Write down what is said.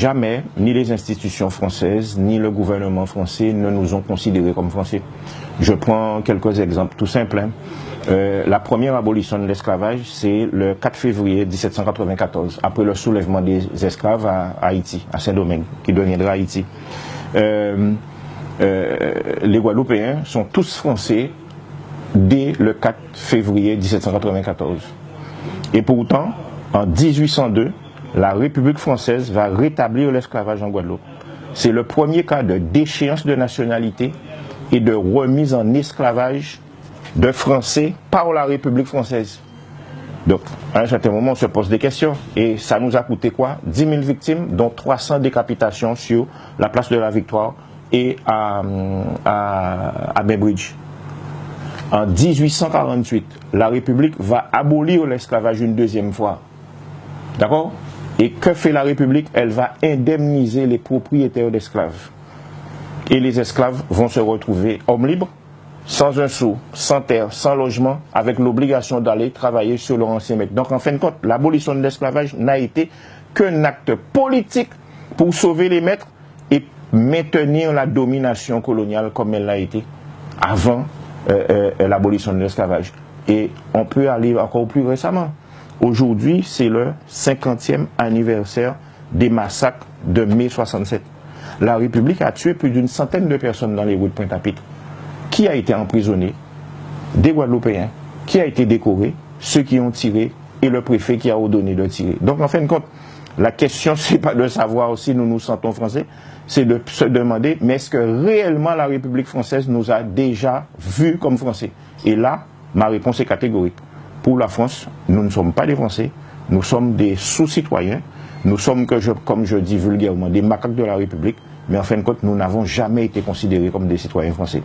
jamais, ni les institutions françaises, ni le gouvernement français ne nous ont considérés comme Français. Je prends quelques exemples tout simples. La première abolition de l'esclavage, c'est le 4 février 1794, après le soulèvement des esclaves à Haïti, à Saint-Domingue, qui deviendra Haïti. Les Guadeloupéens sont tous français dès le 4 février 1794. Et pourtant, en 1802, la République française va rétablir l'esclavage en Guadeloupe. C'est le premier cas de déchéance de nationalité et de remise en esclavage de Français par la République française. Donc, à un certain moment, on se pose des questions. Et ça nous a coûté quoi? 10 000 victimes, dont 300 décapitations sur la place de la Victoire et à Bainbridge. En 1848, la République va abolir l'esclavage une deuxième fois. D'accord? Et que fait la République? Elle va indemniser les propriétaires d'esclaves. Et les esclaves vont se retrouver hommes libres, sans un sou, sans terre, sans logement, avec l'obligation d'aller travailler sur leur ancien maître. Donc en fin de compte, l'abolition de l'esclavage n'a été qu'un acte politique pour sauver les maîtres et maintenir la domination coloniale comme elle l'a été avant l'abolition de l'esclavage. Et on peut aller encore plus récemment. Aujourd'hui, c'est le 50e anniversaire des massacres de mai 67. La République a tué plus d'une centaine de personnes dans les rues de Pointe-à-Pitre. Qui a été emprisonné? Des Guadeloupéens. Qui a été décoré? Ceux qui ont tiré et le préfet qui a ordonné de tirer. Donc en fin de compte, la question, c'est pas de savoir si nous nous sentons français, c'est de se demander, mais est-ce que réellement la République française nous a déjà vus comme français? Et là, ma réponse est catégorique. Pour la France, nous ne sommes pas des Français, nous sommes des sous-citoyens, nous sommes, comme je dis vulgairement, des macaques de la République, mais en fin de compte, nous n'avons jamais été considérés comme des citoyens français.